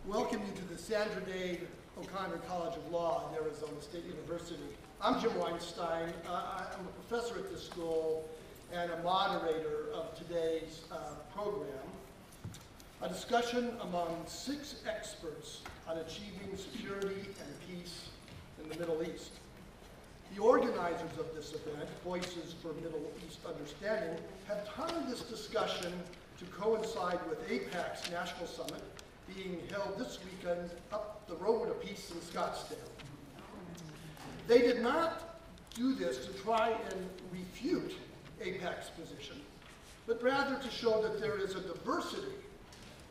welcome you to the Sandra O'Connor College of Law at Arizona State University. I'm Jim Weinstein. I'm a professor at this school and a moderator of today's program, a discussion among 6 experts on achieving security and peace in the Middle East. The organizers of this event, Voices for Middle East Understanding, have timed this discussion to coincide with AIPAC's National Summit being held this weekend up the road of peace in Scottsdale. They did not do this to try and refute AIPAC's position, but rather to show that there is a diversity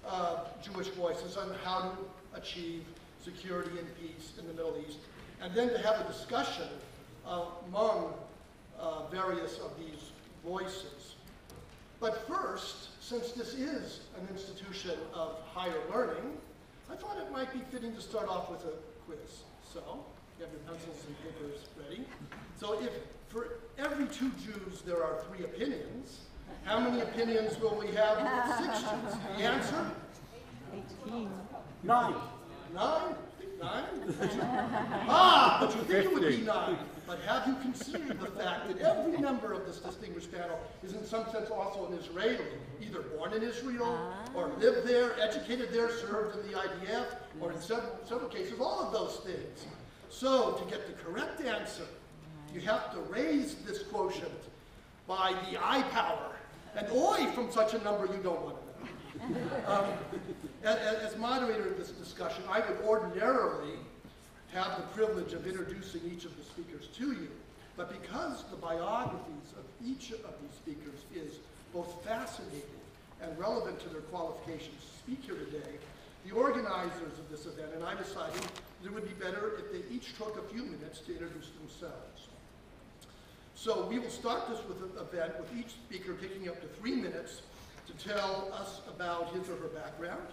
of Jewish voices on how to achieve security and peace in the Middle East, and then to have a discussion among various of these voices. But first, since this is an institution of higher learning, I thought it might be fitting to start off with a quiz. So, you have your pencils and papers ready. So if for every 2 Jews there are 3 opinions, how many opinions will we have with 6 Jews? The answer? 18. 9. 9? 9? Ah, but you think it would be 9. But have you considered the fact that every member of this distinguished panel is in some sense also an Israeli, either born in Israel, or lived there, educated there, served in the IDF, or in several cases, all of those things. So to get the correct answer, you have to raise this quotient by the I power. And oi, from such a number you don't want to know. As moderator of this discussion, I would ordinarily have the privilege of introducing each of the speakers to you. But because the biographies of each of these speakers is both fascinating and relevant to their qualifications to speak here today, the organizers of this event and I decided that it would be better if they each took a few minutes to introduce themselves. So we will start this event with each speaker taking up to 3 minutes to tell us about his or her background.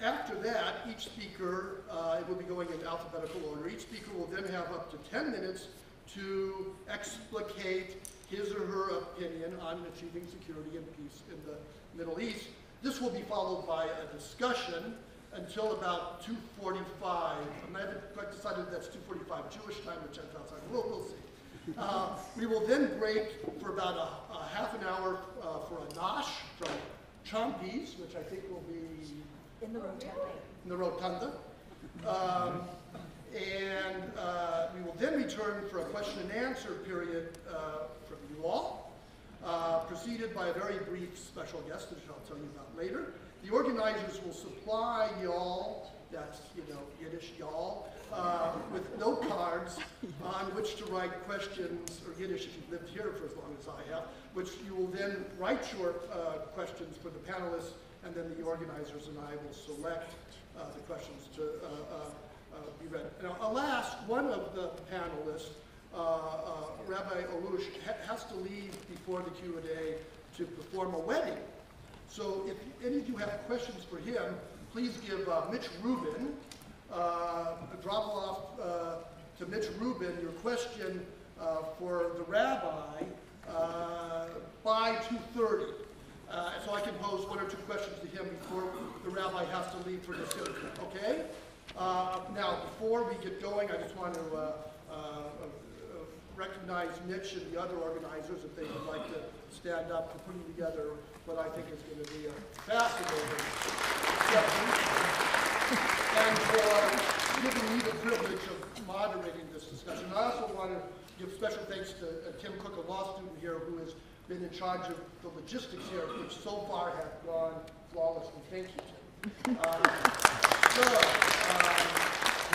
After that, each speaker, it will be going in alphabetical order, each speaker will then have up to 10 minutes to explicate his or her opinion on achieving security and peace in the Middle East. This will be followed by a discussion until about 2:45. I haven't quite decided if that's 2:45 Jewish time or Gentile time. We'll see. We will then break for about a half an hour for a nosh from Chompies, which I think will be in the rotunda. In the rotunda. We will then return for a question and answer period from you all, preceded by a very brief special guest, which I'll tell you about later. The organizers will supply y'all, that's, Yiddish y'all, with note cards on which to write questions, or Yiddish if you've lived here for as long as I have, which you will then write short questions for the panelists, and then the organizers and I will select the questions to be read. Now, alas, one of the panelists, Rabbi Allouche, has to leave before the Q&A to perform a wedding. So if any of you have questions for him, please give Mitch Rubin, drop off to Mitch Rubin your question for the rabbi by 2:30. So I can pose 1 or 2 questions to him before the rabbi has to leave for this interview, okay? Now, before we get going, I just want to recognize Mitch and the other organizers if they would like to stand up for putting together what I think is going to be a fascinating session, and for giving me the privilege of moderating this discussion. I also want to give special thanks to Tim Cook, a law student here who has been in charge of the logistics here, which so far have gone flawlessly. Thank you, Tim.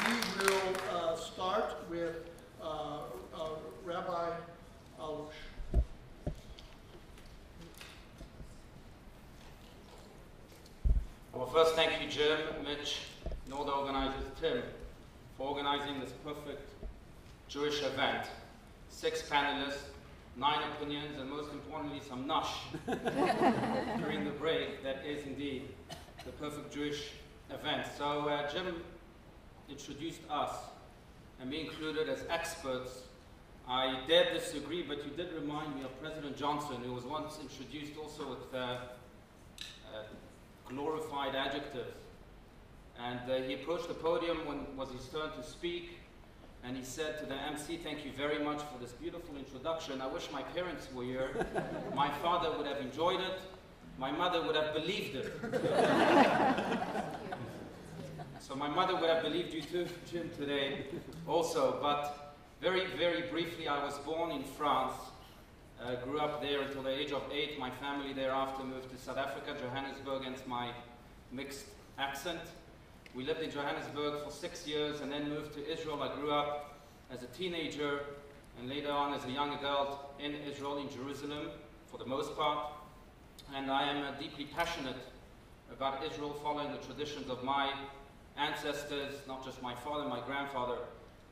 We will start with Rabbi Allouche. Well, first, thank you, Jim, Mitch, and all the organizers, Tim, for organizing this perfect Jewish event. 6 panelists, 9 opinions, and most importantly, some nosh during the break. That is indeed the perfect Jewish event. So Jim introduced us, and me included, as experts. I dare disagree, but you did remind me of President Johnson, who was once introduced also with glorified adjectives And he approached the podium when it was his turn to speak, and he said to the MC, "Thank you very much for this beautiful introduction. I wish my parents were here. My father would have enjoyed it. My mother would have believed it." So my mother would have believed you too, Jim, today also. But very, very briefly, I was born in France. Grew up there until the age of 8. My family thereafter moved to South Africa, Johannesburg, hence my mixed accent. We lived in Johannesburg for 6 years and then moved to Israel. I grew up as a teenager and later on as a young adult in Israel, in Jerusalem, for the most part. And I am deeply passionate about Israel, following the traditions of my ancestors, not just my father and my grandfather,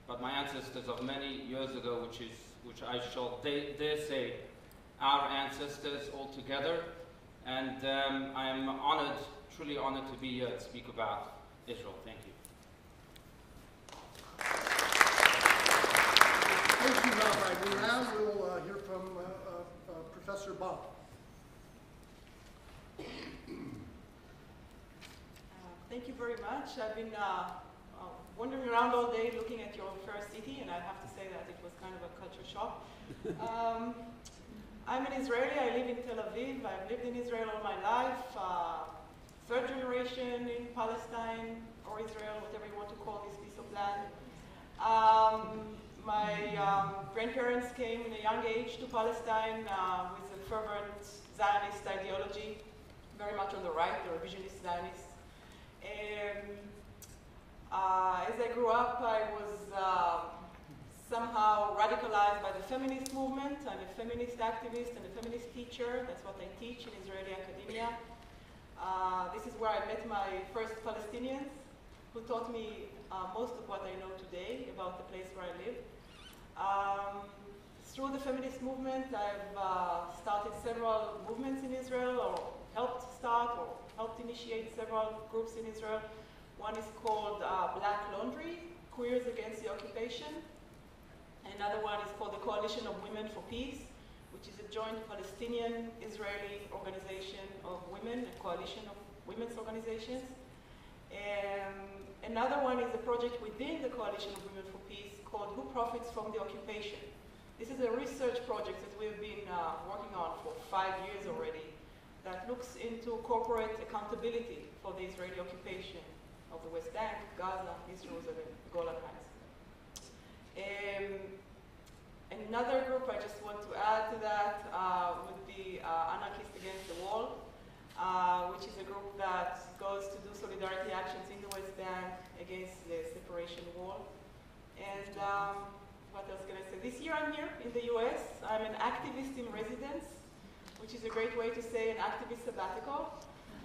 but my ancestors of many years ago, which I shall dare say our ancestors all together. And I am honored, truly honored to be here to speak about Israel. Thank you. Thank you, Rabbi. Now we'll hear from Professor Baum. Thank you very much. I've been wandering around all day looking at your fair city, and I have to say that it was kind of a culture shock. I'm an Israeli. I live in Tel Aviv. I've lived in Israel all my life. Third generation in Palestine or Israel, whatever you want to call this piece of land. My grandparents came in a young age to Palestine with a fervent Zionist ideology, very much on the right, the revisionist Zionists. As I grew up, I was somehow radicalized by the feminist movement. I'm a feminist activist and a feminist teacher. That's what I teach in Israeli academia. This is where I met my first Palestinians, who taught me most of what I know today about the place where I live. Through the feminist movement, I've started several movements in Israel, or helped start or helped initiate several groups in Israel. One is called Black Laundry, Queers Against the Occupation. Another one is called the Coalition of Women for Peace, which is a joint Palestinian-Israeli organization of women, a coalition of women's organizations. Another one is a project within the Coalition of Women for Peace called Who Profits from the Occupation. This is a research project that we've been working on for 5 years already that looks into corporate accountability for the Israeli occupation of the West Bank, Gaza, East Jerusalem, Golan Heights. Another group I just want to add to that would be Anarchists Against the Wall, which is a group that goes to do solidarity actions in the West Bank against the separation wall. And what else can I say? This year I'm here in the US. I'm an activist in residence, which is a great way to say an activist sabbatical.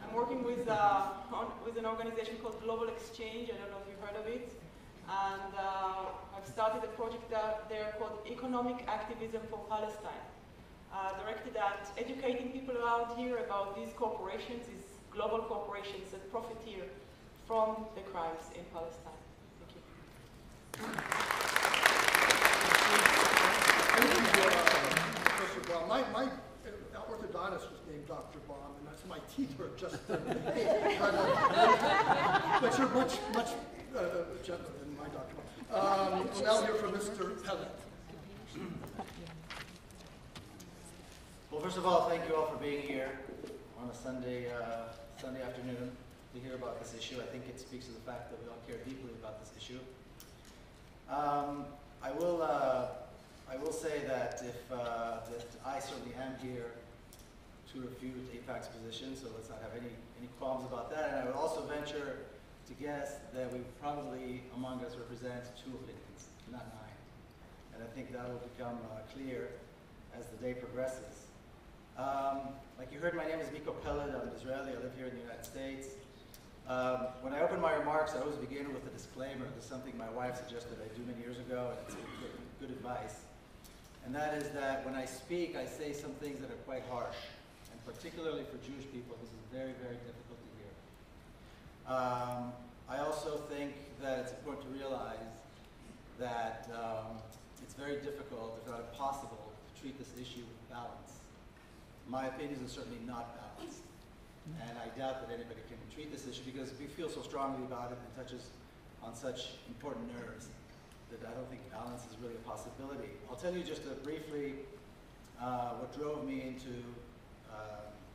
I'm working with an organization called Global Exchange. I don't know if you've heard of it. And I've started a project there called Economic Activism for Palestine, directed at educating people around here about these corporations, these global corporations that profiteer from the crimes in Palestine. Thank you. Professor Baum. My orthodontist was named Dr. Baum, and that's my teeth are just but you're much gentler than my Dr. Baum. We'll now hear from Mr. Pellet. Well, first of all, thank you all for being here on a Sunday afternoon to hear about this issue. I think it speaks to the fact that we all care deeply about this issue. I will say that that I certainly am here to refute AIPAC's position, so let's not have any qualms about that. And I would also venture to guess that we probably among us represent 2 opinions, not 9. And I think that will become clear as the day progresses. Like you heard, my name is Miko Pellet. I'm Israeli. I live here in the United States. When I open my remarks, I always begin with a disclaimer. This is something my wife suggested I do many years ago, and it's good advice. And that is that when I speak, I say some things that are quite harsh. And particularly for Jewish people, this is very, very difficult to hear. I also think that it's important to realize that it's very difficult, if not impossible, to treat this issue with balance. My opinions are certainly not balanced. And I doubt that anybody can treat this issue because we feel so strongly about it and it touches on such important nerves that I don't think balance is really a possibility. I'll tell you just briefly what drove me into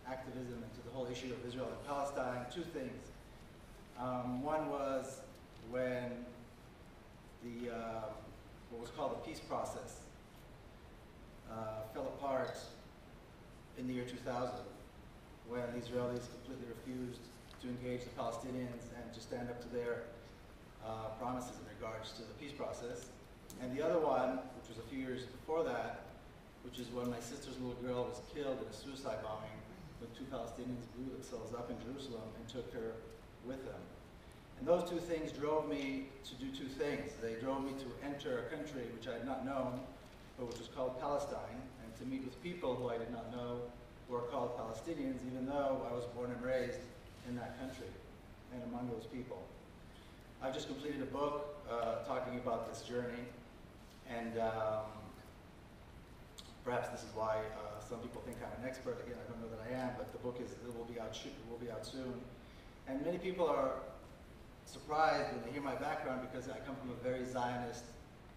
activism and to the whole issue of Israel and Palestine. Two things. One was when the what was called the peace process fell apart in the year 2000, when the Israelis completely refused to engage the Palestinians and to stand up to their promises in regards to the peace process. And the other one, which was a few years before that, which is when my sister's little girl was killed in a suicide bombing, when two Palestinians blew themselves up in Jerusalem and took her with them. And those two things drove me to do two things. They drove me to enter a country which I had not known, but which was called Palestine, and to meet with people who I did not know who are called Palestinians, even though I was born and raised in that country and among those people. I've just completed a book talking about this journey, and perhaps this is why some people think I'm an expert. Again, I don't know that I am, but the book will be out soon. And many people are surprised when they hear my background because I come from a very Zionist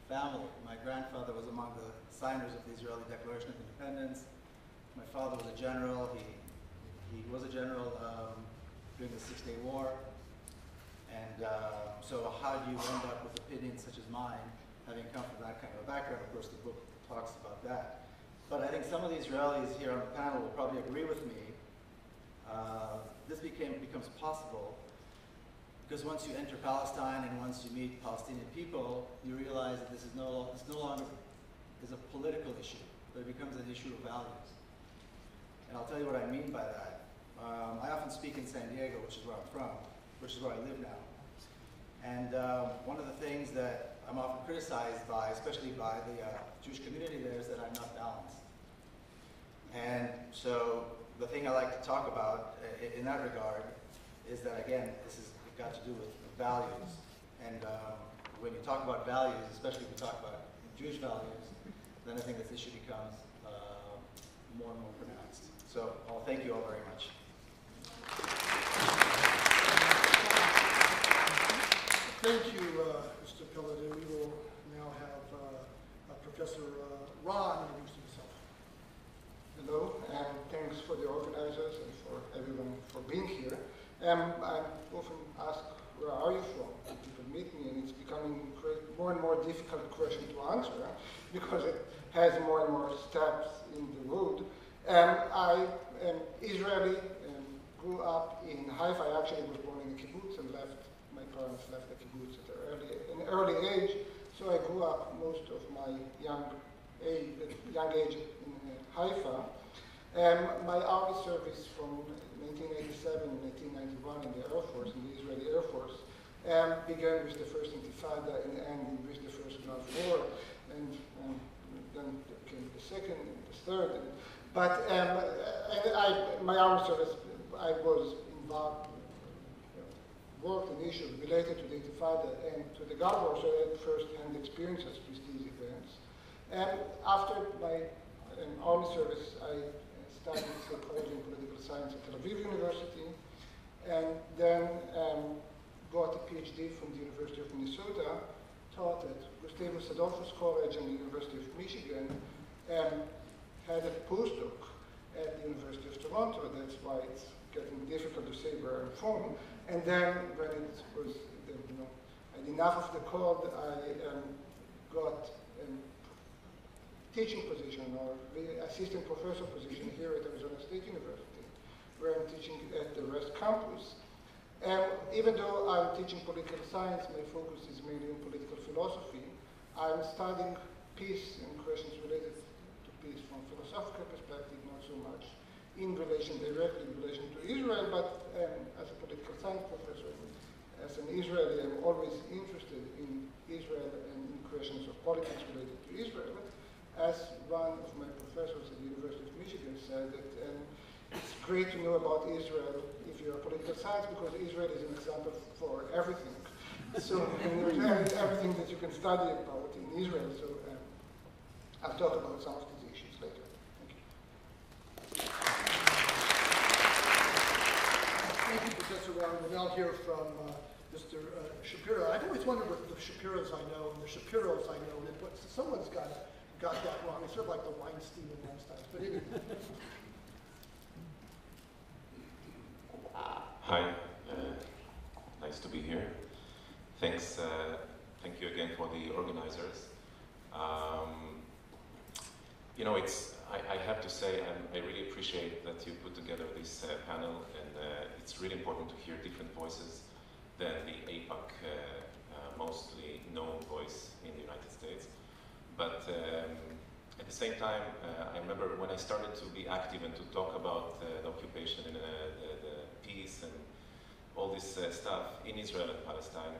family. My grandfather was among the signers of the Israeli Declaration of Independence. My father was a general. He was a general during the Six-Day War. And so how do you end up with opinions such as mine, having come from that kind of a background? Of course, the book talks about that. But I think some of the Israelis here on the panel will probably agree with me. This becomes possible because once you enter Palestine and once you meet Palestinian people, you realize that this no longer is a political issue, but it becomes an issue of values. And I'll tell you what I mean by that. I often speak in San Diego, which is where I'm from, which is where I live now. And one of the things that I'm often criticized by, especially by the Jewish community there, is that I'm not balanced. And so the thing I like to talk about in that regard is that, again, this has got to do with values. And when you talk about values, especially when you talk about Jewish values, then I think this issue becomes more and more pronounced. So I'll thank you all very much. Thank you, Mr. Pillade. We will now have Professor Ron introduce himself. Hello, and thanks for the organizers and for everyone for being here. I'm often asked, where are you from? When people meet me, and it's becoming more and more difficult question to answer because it has more and more steps in the road. I am Israeli and grew up in Haifa. I actually was born in a kibbutz and left. My parents left the kibbutz at an early age, so I grew up most of my young age in Haifa. My army service from 1987 and 1991 in the Air Force, in the Israeli Air Force, began with the first Intifada and ended with the first Gulf War, and then came the second and the third. But my army service, I was involved, worked on issues related to the Intifada and to the Gulf War, so I had first-hand experiences with these events. And after my army service, I studied psychology and political science at Tel Aviv University, and then got a Ph.D. from the University of Minnesota, taught at Gustavus Adolphus College and the University of Michigan, and had a postdoc at the University of Toronto. That's why it's getting difficult to say where I'm from. And then when it was, I had enough of the cold, I got a teaching position or the assistant professor position here at Arizona State University, where I'm teaching at the West Campus. And even though I'm teaching political science, my focus is mainly on political philosophy. I'm studying peace and questions related to peace from a philosophical perspective, not so much directly in relation to Israel, but as a political science professor, as an Israeli, I'm always interested in Israel and in questions of politics related to Israel. As one of my professors at the University of Michigan said, that it's great to know about Israel if you're a political science, because Israel is an example for everything. So there's everything that you can study about in Israel. So I'll talk about some of these issues later. Thank you. pass this around. We'll now hear from Mr. Shapiro. I've always wondered what the Shapiros I know and the Shapiros I know, and what, someone's got that wrong. It's sort of like the Weinstein and Weinstein. But anyway. Hi, nice to be here. Thanks, thank you again for the organizers. You know, I have to say, I really appreciate that you put together this panel, and it's really important to hear different voices than the APAC mostly known voice in the United States. But at the same time, I remember when I started to be active and to talk about the occupation and the peace and all this stuff in Israel and Palestine,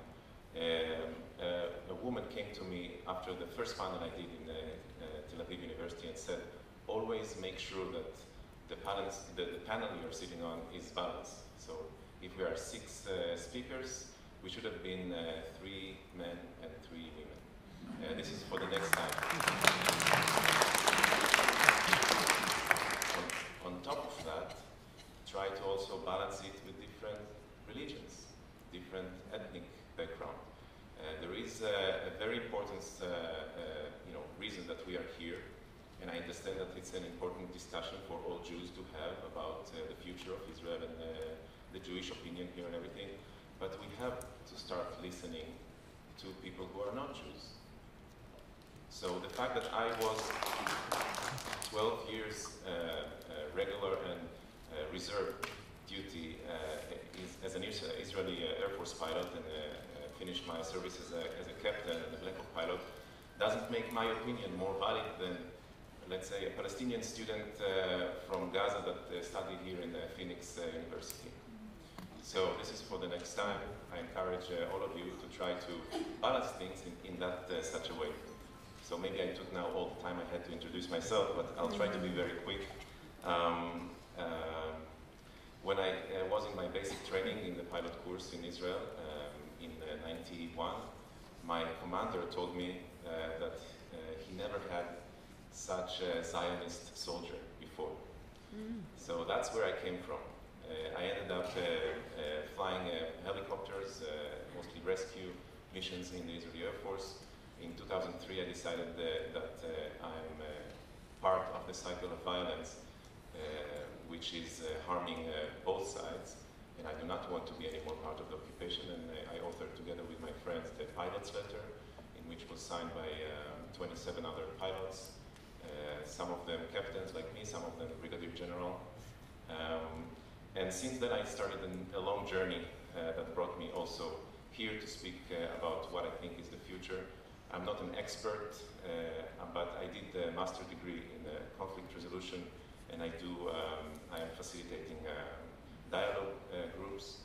a woman came to me after the first panel I did in Tel Aviv University and said, always make sure that the panel you're sitting on is balanced. So if we are 6 speakers, we should have been 3 men and 3 women. This is for the next time. On top of that, try to also balance it with different religions, different ethnic background. There is a very important reason that we are here, and I understand that it's an important discussion for all Jews to have about the future of Israel and the Jewish opinion here and everything, but we have to start listening to people who are not Jews. So the fact that I was 12 years regular and reserve duty as an Israeli Air Force pilot and finished my service as a captain and a Black Hawk pilot, doesn't make my opinion more valid than, let's say, a Palestinian student from Gaza that studied here in Phoenix University. So this is for the next time. I encourage all of you to try to balance things in that such a way. So maybe I took now all the time I had to introduce myself, but I'll try to be very quick. When I was in my basic training in the pilot course in Israel in '91, my commander told me that he never had such a Zionist soldier before. So that's where I came from. I ended up flying helicopters, mostly rescue missions in the Israeli Air Force. In 2003, I decided that I'm part of the cycle of violence, which is harming both sides, and I do not want to be any more part of the occupation. And I authored together with my friends the pilot's letter, in which was signed by 27 other pilots, some of them captains like me, some of them brigadier general. And since then I started a long journey that brought me also here to speak about what I think is the future. I'm not an expert, but I did a master's degree in conflict resolution, and I am facilitating dialogue groups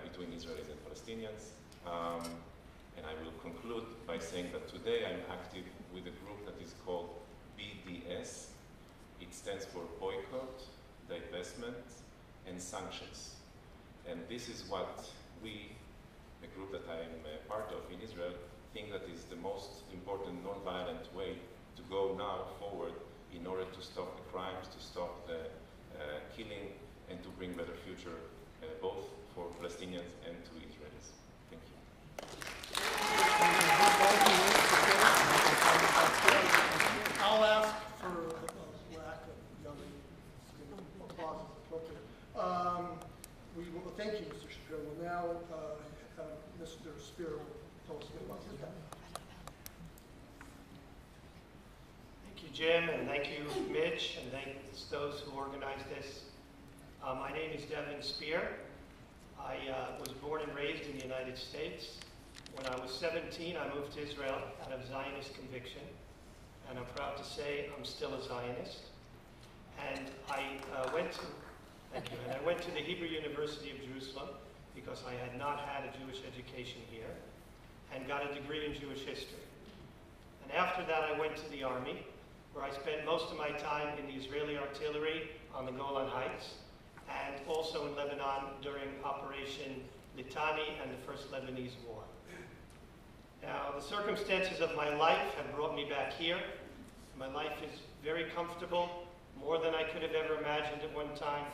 between Israelis and Palestinians. And I will conclude by saying that today I'm active with a group that is called BDS. It stands for Boycott, Divestment, and Sanctions. And this is what we, the group that I am part of in Israel, think that is the most important non-violent way to go now forward in order to stop the crimes, to stop the killing, and to bring better future both for Palestinians and to Israelis. Thank you. I'll ask for a lack of yelling. Applause is appropriate. We will thank you, Mr. Shapiro. We'll now Mr. Spear will tell us about his background. Thank you, Jim, and thank you, Mitch, and thanks those who organized this. My name is Devin Spear. I was born and raised in the United States. When I was 17, I moved to Israel out of Zionist conviction, and I'm proud to say I'm still a Zionist. And I went to the Hebrew University of Jerusalem because I had not had a Jewish education here, and got a degree in Jewish history. And after that, I went to the Army, where I spent most of my time in the Israeli artillery on the Golan Heights, and also in Lebanon during Operation Litani and the First Lebanese War. Now, the circumstances of my life have brought me back here. My life is very comfortable, more than I could have ever imagined at one time,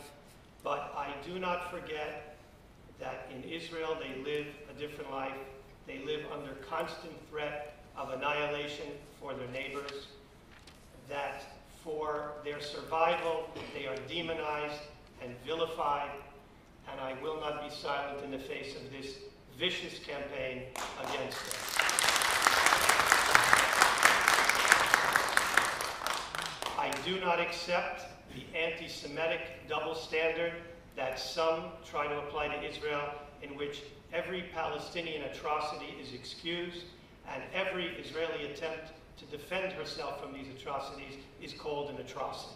but I do not forget that in Israel they live a different life. They live under constant threat of annihilation for their neighbors, that for their survival they are demonized and vilified, and I will not be silent in the face of this vicious campaign against them. I do not accept the anti-Semitic double standard that some try to apply to Israel, in which every Palestinian atrocity is excused and every Israeli attempt to defend herself from these atrocities is called an atrocity.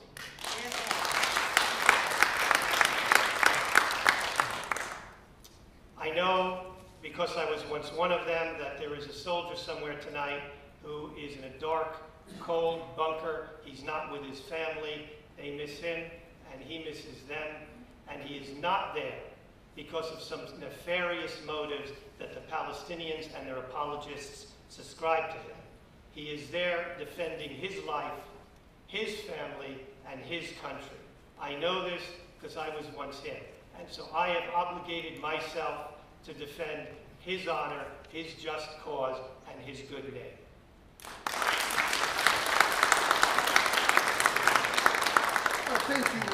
I know, because I was once one of them, that there is a soldier somewhere tonight who is in a dark, cold bunker. He's not with his family. They miss him, and he misses them. And he is not there because of some nefarious motives that the Palestinians and their apologists subscribe to him. He is there defending his life, his family, and his country. I know this because I was once him. And so I have obligated myself to defend his honor, his just cause, and his good name. Thank you.